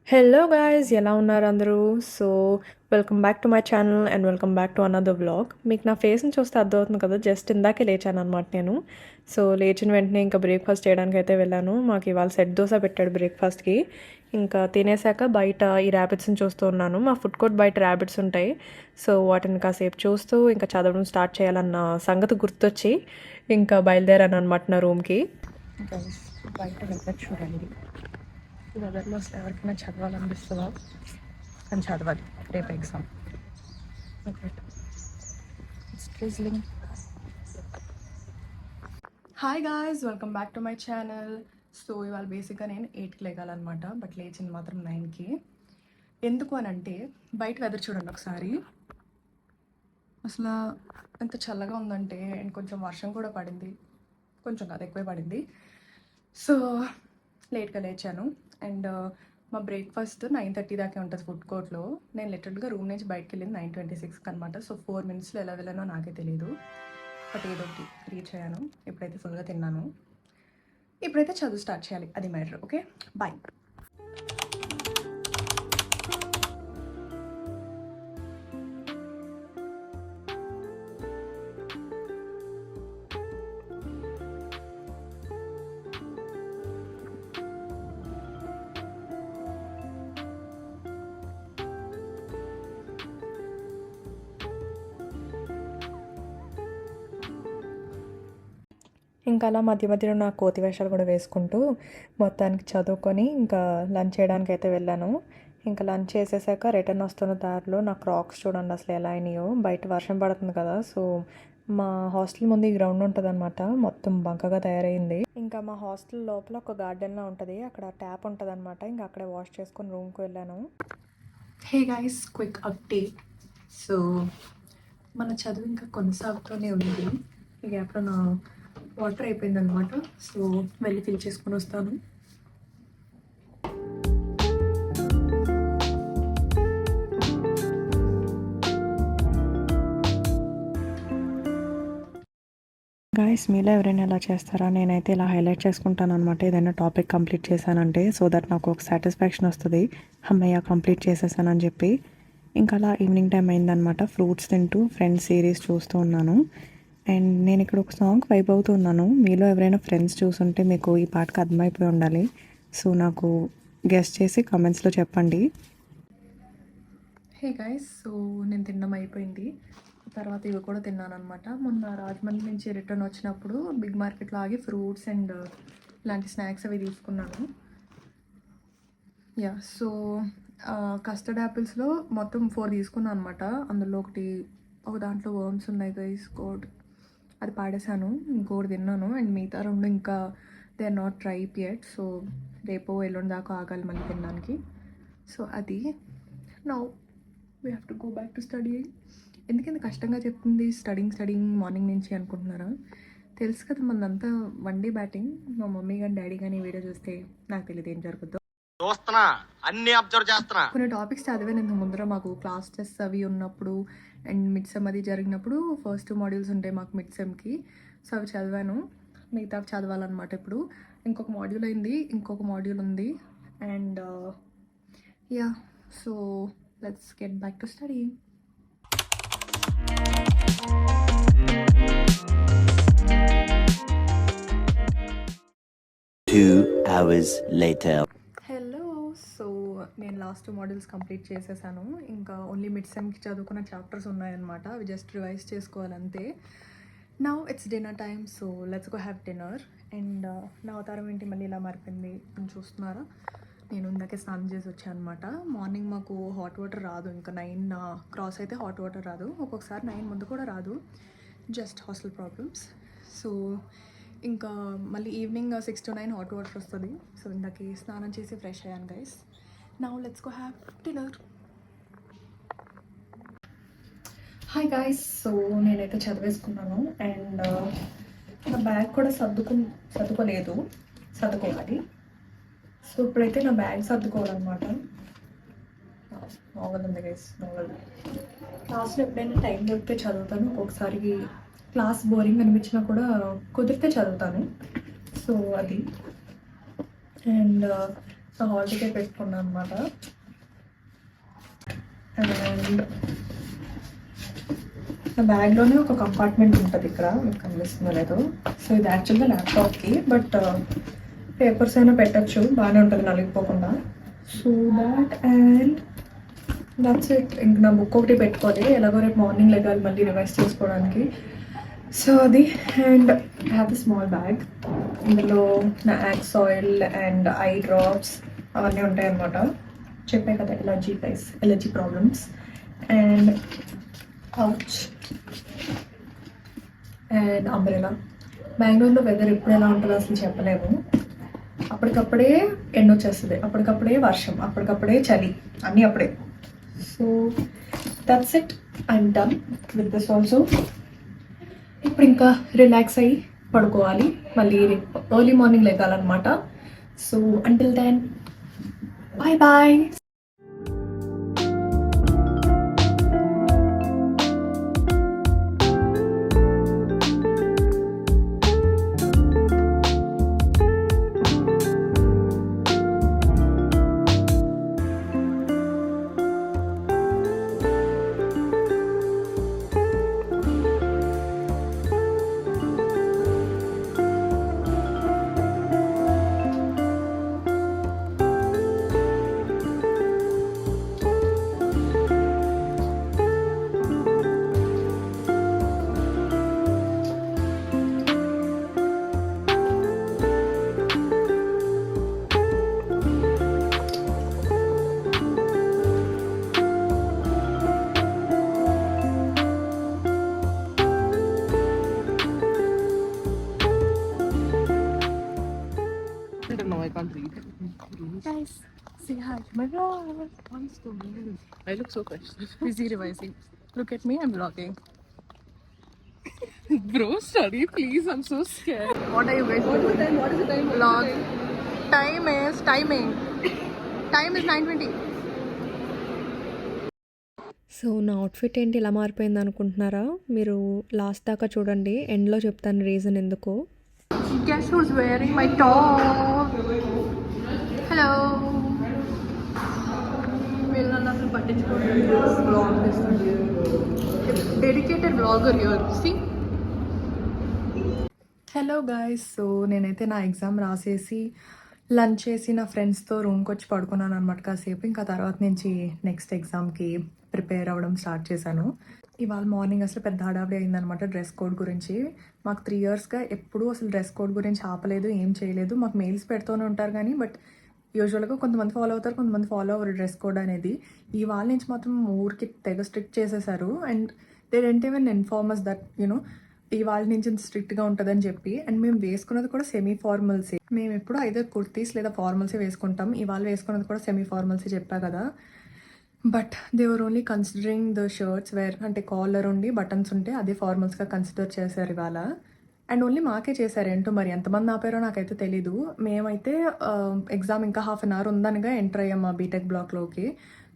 Hello guys, ఎలా ఉన్నారు అందరూ? So welcome back to my channel and welcome back to another vlog. మీకు నా ఫేస్ని చూస్తే అర్థమవుతుంది కదా, జస్ట్ ఇందాకే లేచాను అనమాట నేను. సో లేచిన వెంటనే ఇంకా బ్రేక్ఫాస్ట్ చేయడానికి అయితే వెళ్ళాను. మాకు ఇవాళ సెట్ దోశ పెట్టాడు బ్రేక్ఫాస్ట్కి. ఇంకా తినేసాక బయట ఈ ర్యాబిట్స్ని చూస్తూ ఉన్నాను. మా ఫుడ్ కోర్ట్ బయట ర్యాబిట్స్ ఉంటాయి. సో వాటిని కాసేపు చూస్తూ ఇంకా చదవడం స్టార్ట్ చేయాలన్న సంగతి గుర్తొచ్చి ఇంకా బయలుదేరాను అనమాట నా రూమ్కి. ఇంకా బయట వెళ్తే చూడండి, ఈ వెదర్లో అసలు ఎవరికైనా చదవాలనిపిస్తుందా? కానీ చదవాలి, రేపు exam. Hi guys, welcome back to my channel. So ఇవాళ బేసిక్గా నేను 8కి లేగాలన్నమాట, బట్ లేచింది మాత్రం 9కి. ఎందుకు అని అంటే బయట వెదర్ చూడండి ఒకసారి. అసలు ఎంత చల్లగా ఉందంటే, అండ్ కొంచెం వర్షం కూడా పడింది, కొంచెం కాదు ఎక్కువే పడింది. సో లేట్గా లేచాను. అండ్ మా బ్రేక్ఫాస్ట్ 9:30 దాకా ఉంటుంది ఫుడ్ కోర్ట్లో. నేను లిటరల్గా రూమ్ నుంచి బయటకు వెళ్ళింది 9:26 అనమాట. సో 4 మినిట్స్లో ఎలా వెళ్ళానో నాకే తెలియదు, బట్ ఏదో ఒకటి రీచ్ అయ్యాను. ఇప్పుడైతే ఫుల్గా తిన్నాను. ఇప్పుడైతే చదువు స్టార్ట్ చేయాలి, అది మ్యాటర్. Okay, bye. ఇంకా అలా మధ్య మధ్యలో నా కోతి వేషాలు కూడా వేసుకుంటూ మొత్తానికి చదువుకొని ఇంకా లంచ్ చేయడానికి అయితే వెళ్ళాను. ఇంకా లంచ్ చేసేసాక రిటర్న్ వస్తున్న దారిలో నా క్రాక్స్ చూడండి అసలు ఎలా అయినాయో. బయట వర్షం పడుతుంది కదా, సో మా హాస్టల్ ముందు ఈ గ్రౌండ్ ఉంటుంది అనమాట, మొత్తం బంకగా తయారైంది. ఇంకా మా హాస్టల్ లోపల ఒక గార్డెన్లా ఉంటుంది, అక్కడ ట్యాప్ ఉంటుంది అనమాట. ఇంకా అక్కడే వాష్ చేసుకొని రూమ్కి వెళ్ళాను. Hey guys, quick update. So మన చదువు ఇంకా కొనసాగుతూనే ఉంది. ఈ గ్యాప్లో నా వాటర్ అయిపోయింది అనమాట. సో వెళ్ళి ఫిల్ చేసుకొని వస్తాను. గాయస్, మీలో ఎవరైనా ఎలా చేస్తారా? నేనైతే ఇలా హైలైట్ చేసుకుంటాను అనమాట ఏదైనా టాపిక్ కంప్లీట్ చేశానంటే, సో దట్ నాకు ఒక సాటిస్ఫాక్షన్ వస్తుంది, అమ్మయ్య కంప్లీట్ చేసేసానని చెప్పి. ఇంకా అలా ఈవినింగ్ టైం అయిందనమాట. ఫ్రూట్స్ తింటూ ఫ్రెండ్స్ సిరీస్ చూస్తూ ఉన్నాను. అండ్ నేను ఇక్కడ ఒక సాంగ్ వైబ్ అవుతున్నాను. మీలో ఎవరైనా ఫ్రెండ్స్ చూసుంటే మీకు ఈ పాటకు అర్థమైపోయి ఉండాలి. సో నాకు గెస్ట్ చేసి కమెంట్స్లో చెప్పండి. హే గైస్, సో నేను తినడం అయిపోయింది. తర్వాత ఇవి కూడా తిన్నాను అనమాట. మొన్న రాజమండ్రి నుంచి రిటర్న్ వచ్చినప్పుడు బిగ్ మార్కెట్లో ఆగి ఫ్రూట్స్ అండ్ ఇలాంటి స్నాక్స్ అవి తీసుకున్నాను. యా, సో కస్టర్డ్ యాపిల్స్లో మొత్తం 4 తీసుకున్నాను అనమాట. అందులో ఒక దాంట్లో వర్మ్స్ ఉన్నాయి గైస్, కోడ్ అది పాడేశాను. ఇంకోటి తిన్నాను. అండ్ మిగతా 2 ఇంకా they are not ripe yet. So రేపు ఎల్లుండి దాకా ఆగాలి మళ్ళీ తినడానికి. సో అది now we have to go back to study. ఎందుకంత కష్టంగా చెప్తుంది స్టడింగ్ మార్నింగ్ నుంచి అనుకుంటున్నారా? తెలుసు కదా, మనంతా 1 డే బ్యాటింగ్. మా మమ్మీ కానీ డాడీ కానీ వీడియో చూస్తే నాకు తెలియదు ఏం జరుగుతుందో. అన్ని అబ్జర్వ్ చేస్తున్నా. కొన్ని టాపిక్స్ చదివాను ఇంతకు ముందర, మాకు క్లాస్ టెస్ట్ అవి ఉన్నప్పుడు అండ్ మిడ్ సెమ్ అది జరిగినప్పుడు ఫస్ట్ 2 మాడ్యూల్స్ ఉంటాయి మాకు మిడ్ సెమ్కి. సో అవి చదివాను, మిగతా చదవాలన్నమాట. ఇప్పుడు ఇంకొక మాడ్యూల్ అయింది, ఇంకొక మాడ్యూల్ ఉంది. And yeah, so let's get back to study. 2 hours later. Hello, so నేను లాస్ట్ 2 మాడ్యూల్స్ కంప్లీట్ చేసేసాను. ఇంకా ఓన్లీ మిడ్ సెమ్కి చదువుకున్న చాప్టర్స్ ఉన్నాయన్నమాట, అవి జస్ట్ రివైజ్ చేసుకోవాలంతే. Now it's dinner time, so let's go have dinner. And నా అవతారం ఏంటి మళ్ళీ ఇలా మారిపోయింది అని చూస్తున్నారా? నేను ఇందాకే స్నానం చేసి వచ్చాను అనమాట. మార్నింగ్ మాకు హాట్ వాటర్ రాదు, ఇంకా 9 క్రాస్ అయితే హాట్ వాటర్ రాదు, ఒక్కొక్కసారి 9 ముందు కూడా రాదు, జస్ట్ హాస్టల్ ప్రాబ్లమ్స్. సో ఇంకా మళ్ళీ ఈవినింగ్ 6 to 9 హాట్ వాటర్ వస్తుంది. సో ఇందాకే స్నానం చేసి ఫ్రెష్ అయ్యాను guys. Now let's go have dinner. Hi guys, so నేనైతే చదివేసుకున్నాను. అండ్ నా బ్యాగ్ కూడా సర్దుకోవాలి. సో ఇప్పుడైతే నా బ్యాగ్ సర్దుకోవాలన్నమాట. నోవెల్ ఉంది గైస్, నోవెల్. క్లాస్లో ఎప్పుడైనా టైం దొరికితే చదువుతాను, ఒక్కొక్కసారి క్లాస్ బోరింగ్ అనిపించినా కూడా కుదిరితే చదువుతాను. సో అది. అండ్ సో హాల్ టికెట్ పెట్టుకున్నాను అనమాట. అండ్ నా బ్యాగ్లోనే ఒక కంపార్ట్మెంట్ ఉంటుంది ఇక్కడ, మీకు కనిపిస్తుందో లేదో. సో ఇది యాక్చువల్గా ల్యాప్టాప్కి, బట్ పేపర్స్ అయినా పెట్టచ్చు, బాగానే ఉంటుంది నలిగిపోకుండా. So that and that's it. ఇంక నా బుక్ ఒకటి పెట్టుకోవాలి, ఎలాగో రేపు మార్నింగ్ లెగాలి మళ్ళీ రివైజ్ చేసుకోవడానికి. సో అది. And I have the small bag, ఇందులో నా యాక్స్ ఆయిల్ అండ్ ఐ డ్రాప్స్ అవన్నీ ఉంటాయి అన్నమాట. చెప్పాయి కదా allergy problems. And pouch and umbrella. బెంగళూరులో వెదర్ ఎప్పుడు ఎలా ఉంటుందో అసలు చెప్పలేము. అప్పటికప్పుడే ఎండ వచ్చేస్తుంది, అప్పటికప్పుడే వర్షం, అప్పటికప్పుడే చలి, అన్నీ అప్పుడే. So that's it, I'm done with this also. ఇప్పుడు ఇంకా రిలాక్స్ అయ్యి పడుకోవాలి, మళ్ళీ ఎర్లీ మార్నింగ్ లేగాలన్నమాట. So until then bye bye. I don't know, I can't read. Guys, say hi to my vlog. I look so questionable. Busy revising. Look at me, I'm vlogging. Bro, study please, I'm so scared. What are you guys doing? What is the time? Vlog. Timing. Time is 9:20. So నా outfit ఏంటి ఇలా మారిపోయింది అనుకుంటున్నారా? మీరు last దాకా చూడండి, ఎండ్లో చెప్తాను రీజన్ ఎందుకో. Guess who's wearing my top? Hello. వీళ్ళని అసలు పట్టించుకోవట్లేదు. Vlog చేస్తుంది. Dedicated vlogger here. See? Hello guys. So నేనైతే నా ఎగ్జామ్ రాసేసి లంచ్ చేసి నా ఫ్రెండ్స్తో రూమ్కి వచ్చి పడుకున్నాను అనమాట కాసేపు. ఇంకా తర్వాత నుంచి నెక్స్ట్ ఎగ్జామ్కి ప్రిపేర్ అవ్వడం స్టార్ట్ చేశాను. ఇవాళ మార్నింగ్ అసలు పెద్ద హడావిడి అయిందనమాట డ్రెస్ కోడ్ గురించి. మాకు 3 yearsగా ఎప్పుడూ అసలు డ్రెస్ కోడ్ గురించి ఆపలేదు, ఏం చేయలేదు. మాకు మెయిల్స్ పెడుతూనే ఉంటారు కానీ, బట్ యూజువల్గా కొంతమంది ఫాలో అవుతారు, కొంతమంది ఫాలో అవ్వరు డ్రెస్ కోడ్ అనేది. ఇవాళ నుంచి మాత్రం ఊరికి తెగ స్ట్రిక్ట్ చేసేసారు. And they didn't even inform us that you know ఇవాళ నుంచి స్ట్రిక్ట్గా ఉంటుందని చెప్పి. అండ్ మేము వేసుకున్నది కూడా సెమీ ఫార్మల్సే. మేము ఎప్పుడు అయితే కుర్తీస్ లేదా ఫార్మల్సే వేసుకుంటాం. ఇవాళ వేసుకున్నది కూడా సెమీ ఫార్మల్సే చెప్పా కదా. But they were only considering the shirts where అంటే కాలర్ ఉండి బటన్స్ ఉంటే అదే ఫార్మల్స్గా కన్సిడర్ చేశారు ఇవాళ. అండ్ ఓన్లీ మాకే చేశారు. ఏంటో మరి ఎంతమంది ఆపారో నాకైతే తెలీదు. మేమైతే ఎగ్జామ్ ఇంకా 1/2 hour ఉందనిగా ఎంటర్ అయ్యాం మా బీటెక్ బ్లాక్లోకి.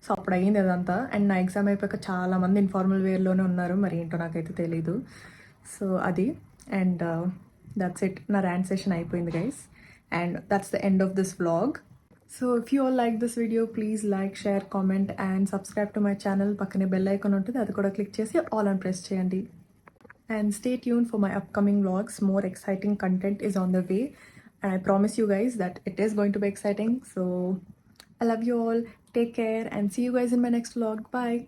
సో అప్పుడు అయ్యింది అదంతా. అండ్ నా ఎగ్జామ్ అయిపోయాక చాలామంది ఇన్ఫార్మల్ వేర్లోనే ఉన్నారు, మరి ఏంటో నాకైతే తెలీదు. సో అది. అండ్ దట్స్ ఇట్, నా ర్యాంట్ సెషన్ అయిపోయింది guys. And that's the end of this vlog. So if you all like this video please like, share, comment and subscribe to my channel. పక్కనే bell icon ఉంటుంది, అది కూడా click చేసి all అని press చేయండి. And stay tuned for my upcoming vlogs. More exciting content is on the way, and I promise you guys that it is going to be exciting. So I love you all, take care, and see you guys in my next vlog. Bye.